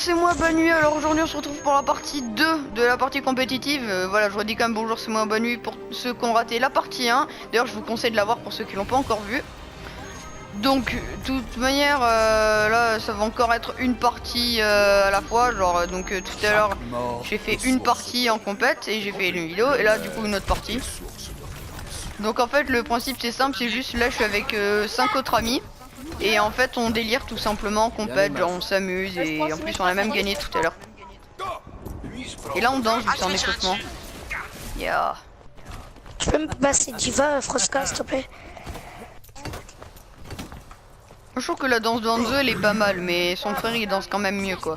c'est moi Bonne alors aujourd'hui on se retrouve pour la partie 2 de la partie compétitive. Voilà, je redis quand même bonjour, c'est moi Bonne pour ceux qui ont raté la partie 1. D'ailleurs je vous conseille de la voir pour ceux qui l'ont pas encore vu. Donc de toute manière là ça va encore être une partie à la fois, genre donc tout à l'heure j'ai fait une partie en compète et j'ai fait une vidéo et là du coup une autre partie. Donc en fait le principe c'est simple, c'est juste là je suis avec 5 autres amis. Et en fait on délire tout simplement, compète, genre on s'amuse et en plus on a même gagné tout à l'heure. Et là on danse vu que c'est en échauffement. Yeah. Tu peux me passer Diva, Frosca, s'il te plaît? Je trouve que la danse de Hanzo elle est pas mal, mais son frère il danse quand même mieux quoi.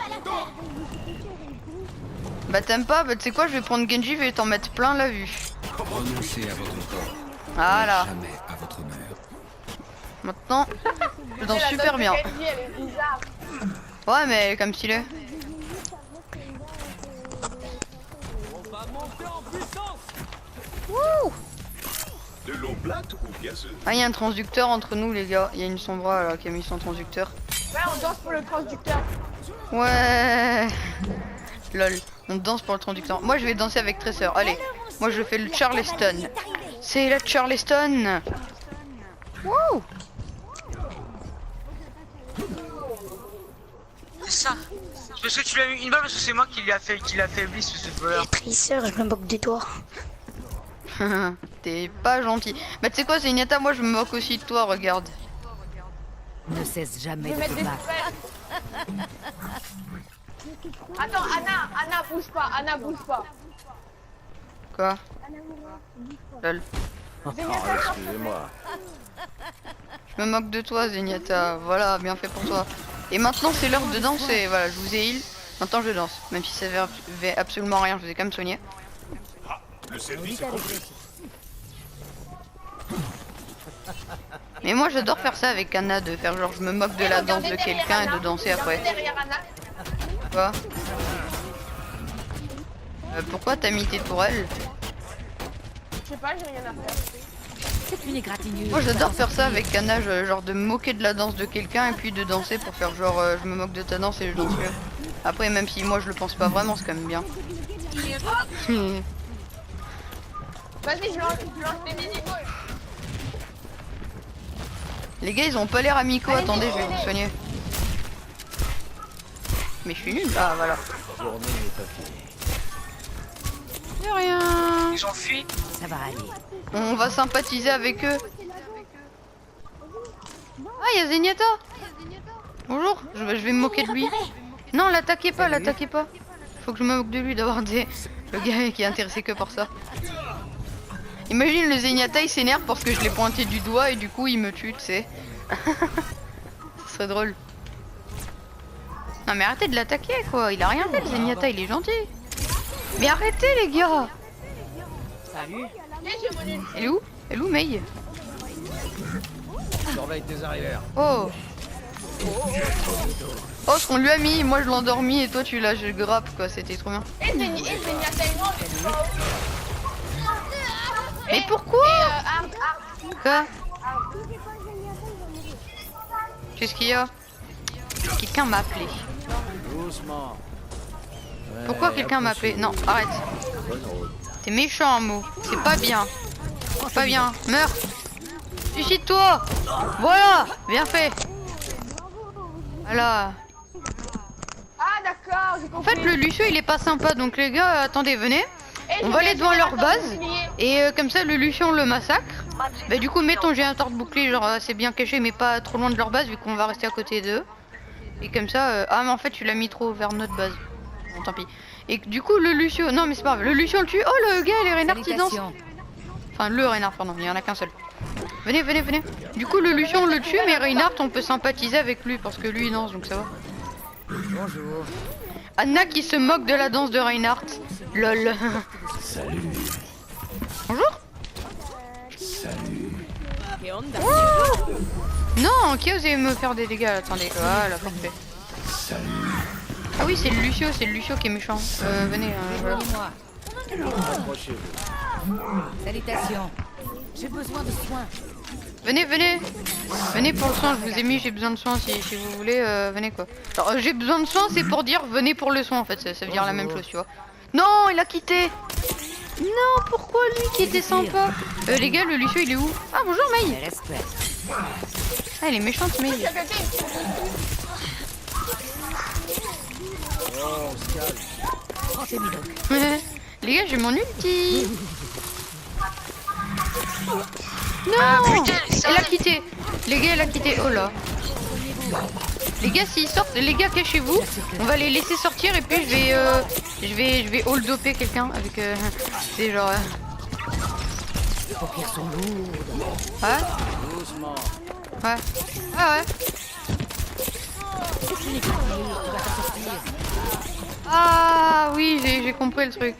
Bah t'aimes pas? Bah tu sais quoi, je vais prendre Genji, je vais t'en mettre plein la vue. Renoncez à votre corps. Voilà. Jamais à votre honneur. Maintenant, je danse super bien. Ouais mais comme s'il est. Wouh! De l'eau plate ou gazeuse? Ah il y a un transducteur entre nous les gars, il y a une sombra là qui a mis son transducteur. Ouais, on danse pour le transducteur. Ouais. Lol, on danse pour le transducteur. Moi je vais danser avec Tracer, allez. Moi je fais le Charleston. C'est la Charleston. Wouh! Ça. Parce que tu l'as mis une balle parce que c'est moi qui l'a affaibli ce voleur. Tracer, je me moque de toi. T'es pas gentil. Bah tu sais quoi, Zenyatta, moi je me moque aussi de toi, regarde. Ne cesse jamais Je de vais te mettre des battre. super. Attends, Anna bouge pas, Anna bouge pas. Quoi? Lol. Excusez-moi. Je me moque de toi, Zenyatta. Voilà, bien fait pour toi. Et maintenant c'est l'heure de danser. Voilà, je vous ai heal. Maintenant je danse. Même si ça fait absolument rien, je vous ai quand même soigné. Le service est compris. Mais moi j'adore faire ça avec Anna, de faire genre je me moque de la danse de quelqu'un et de danser après. Derrière Anna. Quoi? Pourquoi t'as mis tes tourelles? Je sais pas, j'ai rien à faire. C'est une égratignure. Moi j'adore faire ça avec Anna, genre de me moquer de la danse de quelqu'un et puis de danser pour faire genre je me moque de ta danse et je danse mieux. Après même si moi je le pense pas vraiment, c'est quand même bien. Vas-y, je lance les mini. Les gars ils ont pas l'air amicaux, attendez je vais vous soigner. Mais je suis nul. Ah voilà. Y'a rien. Ils ont fui. Ça va aller. On va sympathiser avec eux. Ah y'a Zenyatta. Bonjour, je vais me moquer de lui. Non l'attaquez pas, l'attaquez pas. Faut que je me moque de lui d'avoir des... Le gars qui est intéressé que par ça. Imagine le Zenyatta il s'énerve parce que je l'ai pointé du doigt et du coup il me tue, tu sais. Ce serait drôle. Non mais arrêtez de l'attaquer quoi, il a rien fait le Zenyatta, il est gentil. Mais arrêtez les gars. Salut. Elle est où? Elle est où Mei? Surveille tes arrières. Oh. Oh ce qu'on lui a mis, moi je l'ai endormi et toi tu l'as, je grappe quoi, c'était trop bien. Et Zenyatta est mort. Mais pourquoi? Quoi? Qu'est-ce qu'il y a? Quelqu'un m'a appelé. Doucement. Pourquoi quelqu'un m'a appelé? Non, arrête. T'es méchant un mot. C'est pas bien. C'est pas bien. Meurs. Suicide-toi. Voilà. Bien fait. Voilà. Ah d'accord, j'ai En compris. fait, le Lucio, il est pas sympa. Donc les gars, attendez, venez. Et On je va vais aller devant leur générateur base. de bouclier. Et comme ça, le Lucio, on le massacre. Bah du coup, mettons générateur de bouclier. Genre, c'est bien caché, mais pas trop loin de leur base, vu qu'on va rester à côté d'eux. Et comme ça... Ah, mais en fait, tu l'as mis trop vers notre base. Bon, tant pis. Et du coup, le Lucio... Non, mais c'est pas grave. Le Lucio, on le tue. Oh, le gars, les Reinhardt, il danse. Salutations. Enfin, le Reinhardt, pardon. Il y en a qu'un seul. Venez, venez, venez. Du coup, le Lucio, on le tue, mais Reinhardt, on peut sympathiser avec lui. Parce que lui, il danse, donc ça va. Bonjour. Anna qui se moque de la danse de Reinhardt. Lol. Salut. Bonjour. Salut. Non, qui a osé me faire des dégâts? Attendez. Voilà, parfait. Salut. Ah oui, c'est le Lucio qui est méchant. Venez, voilà. Moi. Salutations. J'ai besoin de soins. Venez, venez. Venez pour le soin, je vous ai mis, j'ai besoin de soin si vous voulez, venez quoi. Alors j'ai besoin de soin, c'est pour dire venez pour le soin en fait, ça veut dire la même chose, tu vois. Non, il a quitté. Non, pourquoi lui qui était sympa? Les gars, le Lucio il est où? Ah bonjour Maï. Respect. Ah elle est méchante Maï. Oh, c'est mis donc. Les gars, j'ai mon ulti. Ah, Non, putain, ça- elle a quitté. Les gars, elle a quitté. Oh là. Les gars, s'ils sortent, les gars, cachez-vous. On va les laisser sortir et puis je vais hold doper quelqu'un avec. C'est genre. Les paupières sont lourdes. Ouais. Doucement. Ouais. Ah ouais. C'est une égratignure, tu vas t'en sortir. Ah oui, j'ai compris le truc.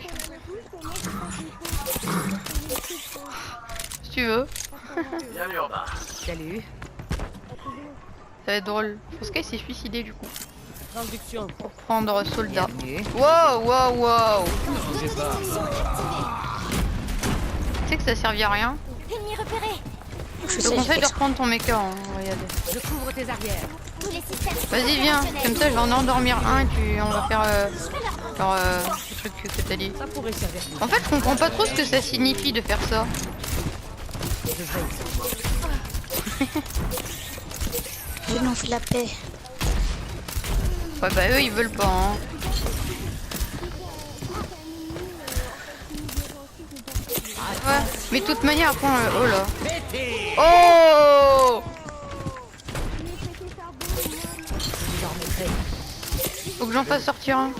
Si tu veux. Salut. Ça va être drôle. Fosca il s'est suicidé du coup. Transduction. Pour prendre soldat. Bienvenue. Wow, wow, wow. Bougez pas. Tu sais que ça servait à rien. Ennemi repéré. Je Je te sais, conseille j'ai de fait reprendre ton mecha, hein, regarde. Je couvre tes arrières. tous les systèmes. Vas-y viens, comme ça je vais en endormir un et puis on va faire genre, le truc que t'as dit. Ça pourrait servir. En fait je comprends pas trop ce que ça signifie de faire ça. Je veille. Ils nous ont fait la paix. Ouais bah eux ils veulent pas hein. Ouais, mais de toute manière après oh là. Oh faut que j'en fasse sortir un.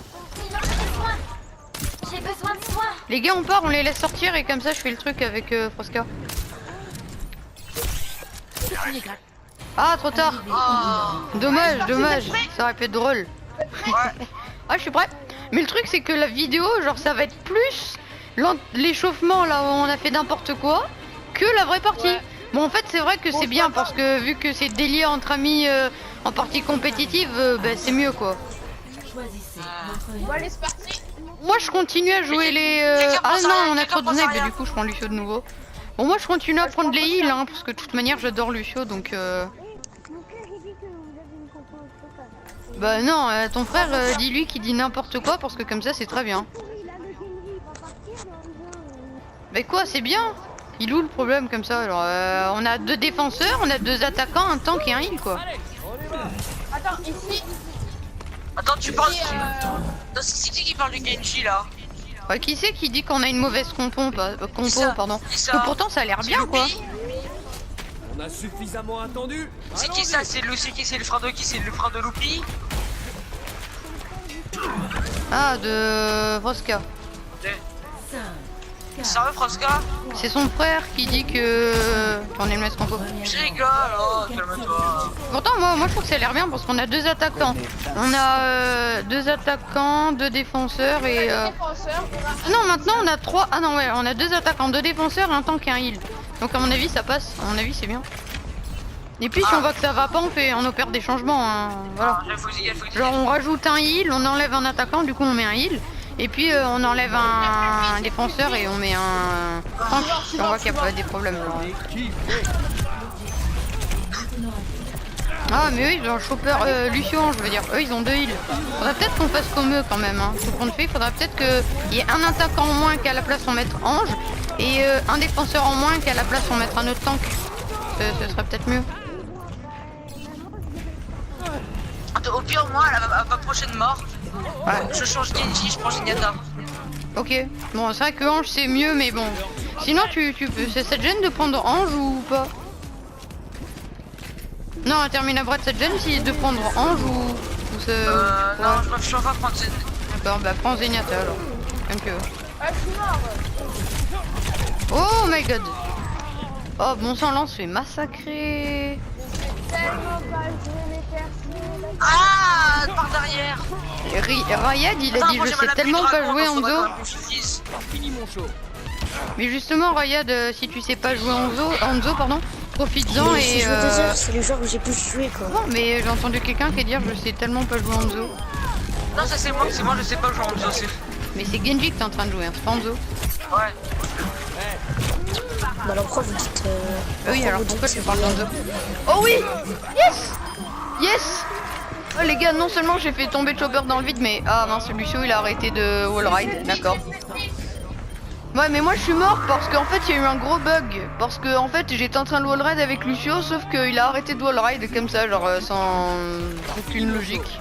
J'ai besoin de soins. Les gars on part, on les laisse sortir et comme ça je fais le truc avec Frosca. C'est une égratignure. Ah trop tard. Dommage, dommage, ça aurait pu être drôle. Ah je suis prêt. Mais le truc c'est que la vidéo, genre ça va être plus l'échauffement là où on a fait n'importe quoi que la vraie partie. Ouais. Bon en fait c'est vrai que c'est bien parce que vu que c'est délié entre amis en partie compétitive, bah, c'est mieux quoi. Bon, allez, c'est parti. Moi je continue à jouer les... quelqu'un Ah pense à non rien, on a quelqu'un trop de pense à snipes et rien. du coup je prends Lucio de nouveau. Bon moi je continue à prendre les heals hein, parce que de toute manière j'adore Lucio donc... Bah non, ton frère dis-lui qu'il dit n'importe quoi parce que comme ça c'est très bien. Mais quoi, c'est bien. Il est où le problème comme ça? Alors on a 2 défenseurs, on a 2 attaquants, un tank et un heal quoi. Attends, ici. Attends, tu parles. ici, Non, c'est qui parle du Genji là? Ouais, qui c'est qui dit qu'on a une mauvaise compo, ça, pardon. c'est ça. Que pourtant ça a l'air bien quoi. On a suffisamment attendu. C'est qui ça? C'est qui? C'est le frère de qui? C'est le frère de Loupi? Ah, de Frosca. Sérieux, Frosca? C'est son frère qui dit que... qu'on est une mauvaise compo. Je rigole, oh, calme-toi. Pourtant moi je trouve que ça a l'air bien parce qu'on a 2 attaquants. On a 2 attaquants, 2 défenseurs et... défenseur. Ah non maintenant on a 3... Ah non ouais, on a 2 attaquants, 2 défenseurs et un tank et un heal. Donc à mon avis ça passe, à mon avis c'est bien. Et puis si on voit que ça va pas on opère des changements, hein. Voilà. Il faut que Genre on rajoute un heal, on enlève un attaquant, du coup on met un heal. Et puis on enlève un défenseur et on met un tank. Si on voit qu'il n'y a pas des problèmes. Genre. Ah mais eux ils ont un chopper, Lucio je veux dire, eux ils ont 2 heals. Faudrait peut-être qu'on fasse comme eux quand même, hein. Tout compte fait, faudrait peut-être qu'il y ait un attaquant en moins qu'à la place on mette Ange. Et un défenseur en moins qu'à la place on mettre un autre tank. Ce serait peut-être mieux. Au pire, moi, à ma prochaine mort, je change Genji, je prends Zenyatta. Ok, bon c'est vrai que Ange c'est mieux mais bon. Sinon tu peux, ça te gêne de prendre Ange ou pas? Non, Interminable, ça te gêne si de prendre Ange ou ça... Non, je suis pas prendre Zenyatta. D'accord, bah prends Zenyatta alors. Comme que... Ah, je suis mort. Oh my god. Oh bon sang, là on se fait massacrer. Tellement pas joué mes persos. Ah, par derrière. Rayad il a Attends, dit moi, je j'ai sais mal tellement appris pas Dragon, jouer en donc faudra zo. quand même que je le dise. Fini mon show. Mais justement Rayad, si tu sais pas jouer en zo, pardon, profites-en J'ai et... joué 2 heures, c'est le jour où j'ai pu jouer quoi. Non mais j'ai entendu quelqu'un qui dire je sais tellement pas jouer en zo. Non, ça c'est moi, je sais pas jouer en zo, c'est... Mais c'est Genji que t'es en train de jouer, hein, c'est pas en zo. Ouais. Bah alors pourquoi vous dites... Oui, alors vous pourquoi dites tu parles d'un 2? Oh oui! Yes! Yes! Oh les gars, non seulement j'ai fait tomber Chopper dans le vide, mais... Ah mince, Lucio il a arrêté de wallride, d'accord. Ouais, mais moi je suis mort parce qu'en fait il y a eu un gros bug. Parce que en fait j'étais en train de wallride avec Lucio, sauf qu'il a arrêté de wallride comme ça, genre sans aucune logique.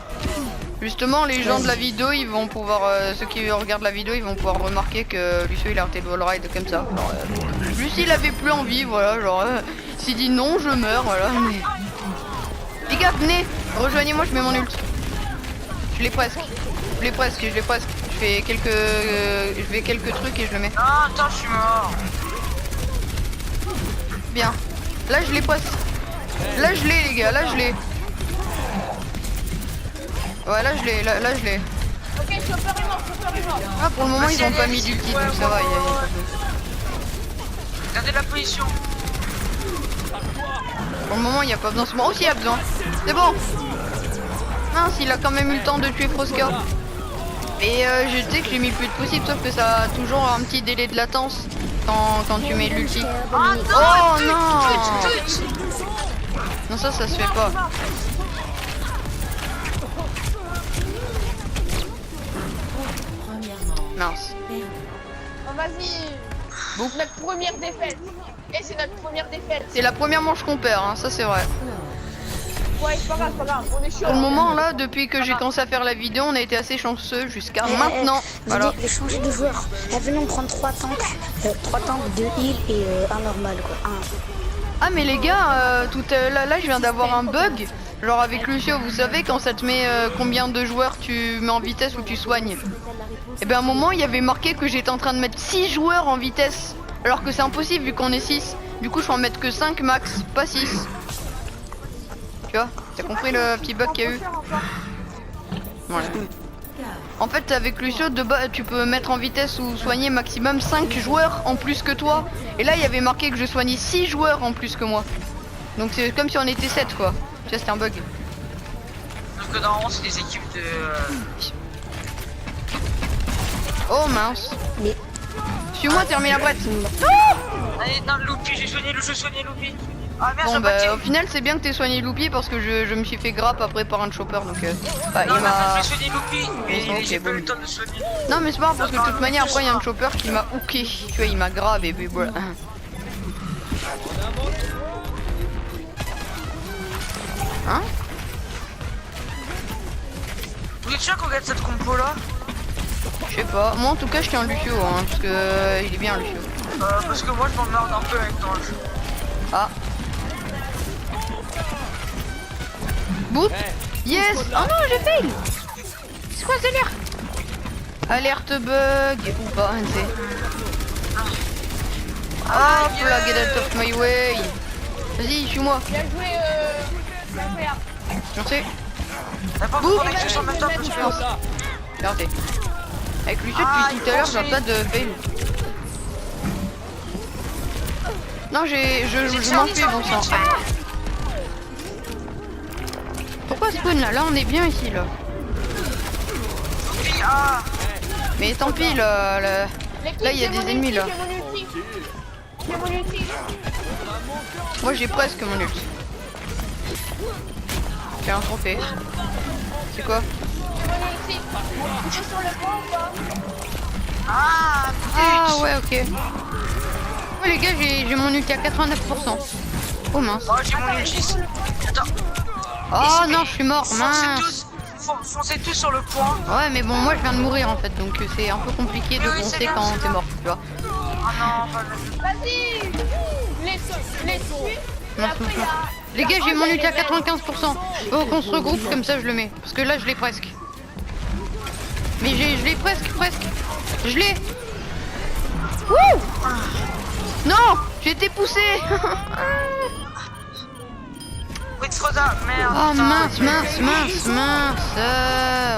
Justement, les gens de la vidéo, ils vont pouvoir, ceux qui regardent la vidéo, ils vont pouvoir remarquer que Lucio il a arrêté de wallride comme ça. Juste il avait plus envie, voilà, genre, s'il dit non, je meurs, voilà. Mais... Les gars, venez, rejoignez-moi, je mets mon ult. Je l'ai presque, je l'ai presque. Je fais quelques trucs et je le mets. Non, attends, je suis mort. Bien. Là, je l'ai presque. Là, je l'ai, les gars, là, je l'ai. Ouais, là, je l'ai, là, je l'ai. Ok, Chopper est mort. Ah, pour le moment, ils ont pas mis d'ulti, donc ça va, Gardez la position. Pour le moment, il n'y a pas besoin. Oh, s'il y a besoin. C'est bon. Mince, il a quand même eu le temps de tuer Froska. Et je sais que j'ai mis le plus de possible, sauf que ça a toujours un petit délai de latence quand tu mets l'ulti. Oh non! Non, ça se fait pas. Mince. Oh, vas-y. Notre première défaite. Et c'est notre première défaite. C'est la première manche qu'on perd, hein, ça c'est vrai. Ouais, c'est pas grave, on est chaud. Pour le moment là, depuis que j'ai commencé à faire la vidéo, on a été assez chanceux jusqu'à maintenant. Voilà. Venez changer de joueur. Venez on prend 3 tanks, 2 heal et un normal quoi. Ah mais les gars, là je viens d'avoir un bug. Genre avec Lucio, vous savez quand ça te met combien de joueurs tu mets en vitesse ou tu soignes. Et ben à un moment il y avait marqué que j'étais en train de mettre 6 joueurs en vitesse. Alors que c'est impossible vu qu'on est 6. Du coup je peux en mettre que 5 max, pas 6. Tu vois, t'as compris le petit bug qu'il y a eu? Voilà. En fait avec Lucio de bas tu peux mettre en vitesse ou soigner maximum 5 joueurs en plus que toi. Et là il y avait marqué que je soignais 6 joueurs en plus que moi. Donc c'est comme si on était 7 quoi. Tu vois, c'était un bug. Donc normalement c'est des équipes de... Oh mince. Mais... Suis-moi, termine la brette. Allez, non, Loupi, je soignais Loupi. Ah merde, Bon ça bah pas au final c'est bien que t'aies soigné Loupi parce que je me suis fait grappe après par un chopper donc bah, non, il m'a... j'ai soigné Loupi, mais Ok, j'ai pas bon. eu le temps de soigner. Non mais c'est pas grave parce que de toute manière après il y a un chopper qui m'a hooké. Tu vois il m'a grave et puis voilà. Hein? Vous êtes sûr qu'on gagne cette compo là? Je sais pas, moi en tout cas je tiens Lucio hein, parce que il est bien Lucio. Parce que moi je m'emmerde un peu avec dans le jeu. Ah. Boot. Yes. Oh non j'ai fail. C'est quoi ce délire? Alerte bug ou pas, on sait. Hop là, get out of my way. Vas-y, suis-moi. Bien joué, Merci. T'as pas Boum. compris que je suis en même temps que je pense. Regardez. Avec Lucio depuis tout à l'heure, j'ai pas de fail. Non, je m'enfuis, bon sang. Pourquoi spawn là? Là, on est bien ici, là. Puis, ah, Mais tant pis, là, là il y a des ennemis, là. J'ai mon ulti. Moi, j'ai presque mon ult. J'ai un trophée. C'est quoi? J'ai mon ulti. Tu es sur le pont ou pas? Ah ouais, ok. Ouais les gars, j'ai mon ulti à 89%. Oh mince. moi j'ai mon ulti. Attends, Oh non, je suis mort, foncez mince. foncez tous sur le point. Ouais, mais bon, moi je viens de mourir en fait, donc c'est un peu compliqué de Oui, c'est foncer bien, quand c'est t'es bien. mort, tu vois. Ah non, pas le... Vas-y. Les suis. Et Mince, après, mince, il y a... Les gars, j'ai mon ulti à 95%. Faut qu'on se regroupe, comme ça je le mets. Parce que là, je l'ai presque. Mais je l'ai presque. Je l'ai. Wouh! Non! J'ai été poussé. Wait, Froza, merde. Oh putain. mince.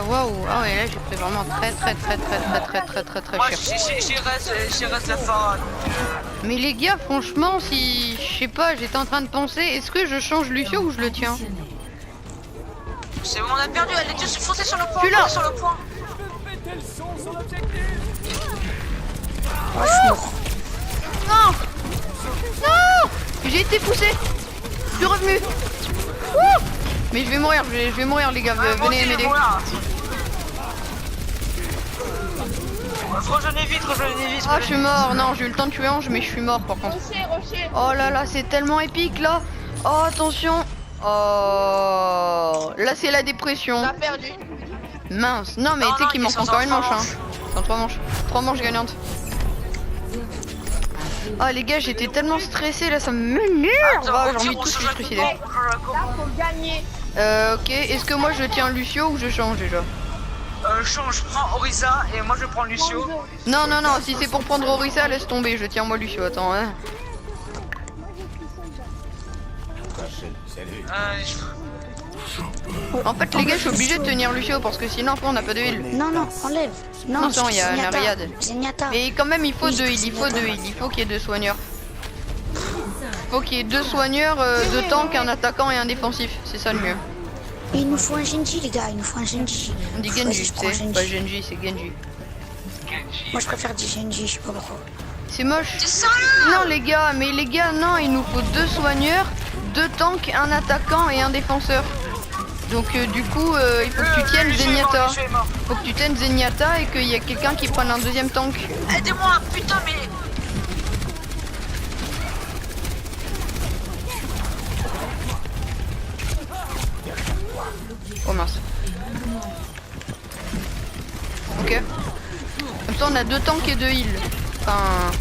Waouh. Ah ouais, là j'ai pris vraiment très Moi, cher. j'y reste la fin. Mais les gars, franchement, si... Je sais pas, j'étais en train de penser, est-ce que je change Lucio ou je le tiens? C'est bon, on a perdu, allez tous foncer sur le point. Celui-là. Foncez sur le point. Oh, je suis mort. Non! Non, j'ai été poussé. Je suis revenu. Ouh. Mais je vais mourir, je vais mourir les gars, venez m'aider. Rejoignez vite. Ah je suis mort, non j'ai eu le temps de tuer Ange mais je suis mort par contre. Rocher. Oh là là c'est tellement épique là. Oh attention. Oh là c'est la dépression. On a perdu. Mince, non mais Non, tu sais qu'il non, manque ils sont encore en une trois manche hein. manches. Sans 3 manches. 3 manches gagnantes. Ah les gars j'étais tellement stressé là ça m'énerve. Ah, j'ai envie de tout se suicider. Là, faut gagner. Ok, est-ce que moi je tiens Lucio ou je change déjà? Je prends Orisa et moi je prends Lucio. Non, si c'est pour prendre Orisa, laisse tomber, je tiens moi Lucio, attends. Hein. En fait, les gars, je suis obligé de tenir Lucio parce que sinon, après, on n'a pas de heal. Non, enlève. Non, Non, il y a Zenyatta. Nariad. Zenyatta. Mais quand même, il faut Oui, 2 heals, il faut 2 heals, il faut qu'il y ait 2 soigneurs. Il faut qu'il y ait 2 soigneurs, 2 tanks, un attaquant et un défensif, c'est ça le mieux. Il nous faut un Genji, les gars, il nous faut un Genji. On dit Vas-y, Genji, je prends tu sais, Genji. pas Genji, c'est Genji. Moi, je préfère dire Genji, je sais pas pourquoi. C'est moche. T'es sérieux? Non les gars, non, il nous faut 2 soigneurs, 2 tanks, un attaquant et un défenseur. Donc du coup, il faut que tu tiennes Zenyatta. Faut que tu tiennes Zenyatta et qu'il y a quelqu'un qui prenne un deuxième tank. Aidez-moi, putain mais... Oh mince. Ok. Comme ça on a 2 tanks et 2 heals. Enfin,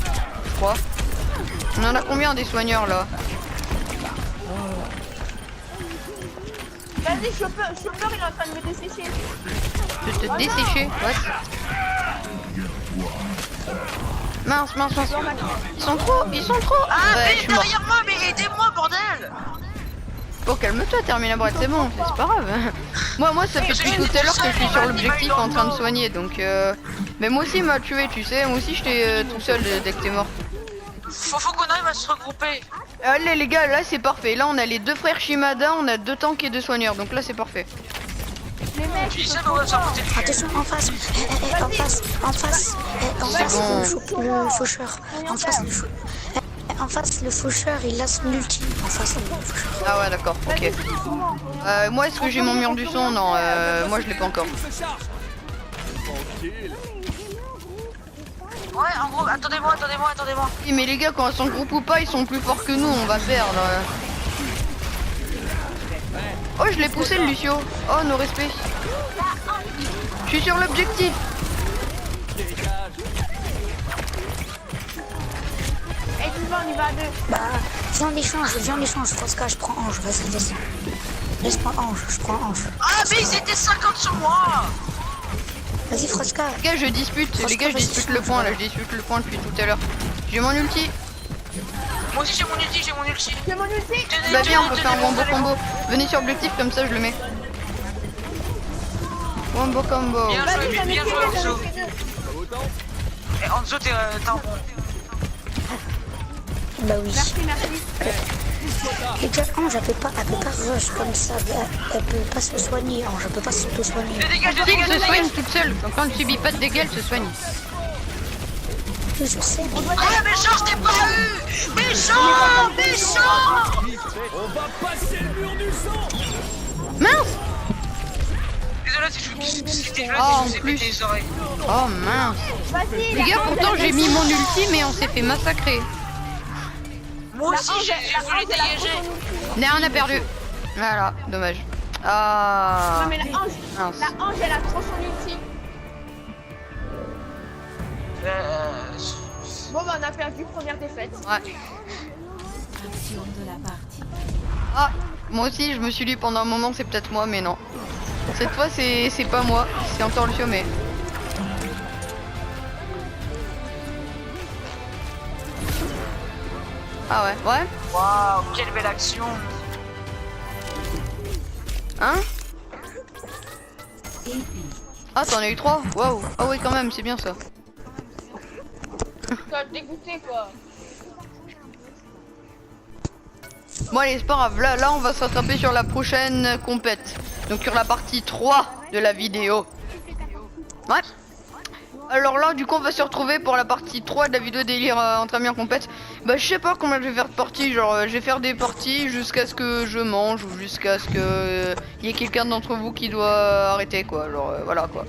je crois. On en a combien des soigneurs là? Vas-y, Chopper, il est en train de me dessécher. De te dessécher. What? Mince. Ils sont trop. Ah Ouais, mais je suis mort. derrière moi, mais aidez-moi bordel. Bon, calme-toi, termine la boîte, c'est bon, c'est pas grave. moi ça fait depuis tout à l'heure que je suis sur l'objectif en train de soigner, donc mais moi aussi il m'a tué, tu sais, moi aussi j'étais tout seul dès que t'es mort. Faut qu'on arrive à se regrouper. Allez les gars, là c'est parfait, là on a les 2 frères Shimada, on a 2 tanks et 2 soigneurs, donc là c'est parfait. Les mecs, Tu dis ça mais on va se faire monter dessus. Attention, en face, en face, le faucheur. En face, le faucheur, il lance l'ultime. En face, le faucheur. Ah ouais d'accord, ok. Moi est-ce que j'ai mon mur du son? Non, moi je l'ai pas encore. Ouais, en gros, attendez-moi. Oui, mais les gars, quand ils sont groupe ou pas, ils sont plus forts que nous, on va perdre. Oh, je l'ai poussé le Lucio. Oh, nos respects. Je suis sur l'objectif. et tu vas, on y va à 2. Bah, viens en échange, Frosca, je prends Ange, vas-y. Laisse-moi Ange, je prends Ange. Ah mais ils étaient 50 sur moi. Vas-y, Frosca. Les gars, je dispute le point là, je dispute le point depuis tout à l'heure. J'ai mon ulti. Moi aussi j'ai mon ulti. C'est mon ulti. Bah viens, on peut faire un wombo combo. Venez sur objectif comme ça, je le mets. Wombo combo. Bien Vas-y, joué, Anzo. Et Anzo, t'es un bon. Bah oui. Merci. Les gars, Ange, elle peut pas rush comme ça. Elle peut pas se soigner, Ange, elle peut pas s'auto-soigner. Dégage. Elle se soigne toute seule. Donc quand elle subit pas de dégâts, elle se soigne. Je sais, mais Ah méchant, je t'ai pas eu. Méchant. On va passer le mur du sang. Mince. Désolé si je vous en ai plus. pété les oreilles. Oh mince. Vas-y. Les gars, pourtant j'ai mis mon ulti, mais on s'est fait massacrer. Moi aussi j'ai voulu dégager. Mais on a perdu. Voilà, dommage. Ah. Non mais la Ange, Mince. elle a trop son ulti. Bon bah on a perdu, première défaite. Ouais. Ah, moi aussi je me suis dit pendant un moment c'est peut-être moi, mais non. Cette fois c'est pas moi, c'est encore Lucio, mais... Ah ouais, ouais. Waouh, quelle belle action. Hein? Ah t'en as eu 3? Waouh. Ah oui quand même, c'est bien ça. T'as dégoûté quoi. Bon allez, c'est pas grave, là on va se rattraper sur la prochaine compète. Donc sur la partie 3 de la vidéo. Ouais. Alors là, du coup, on va se retrouver pour la partie 3 de la vidéo délire entre amis en compète. Bah, je sais pas combien je vais faire de parties. Genre, je vais faire des parties jusqu'à ce que je mange ou jusqu'à ce que y ait quelqu'un d'entre vous qui doit arrêter, quoi. Genre, voilà, quoi.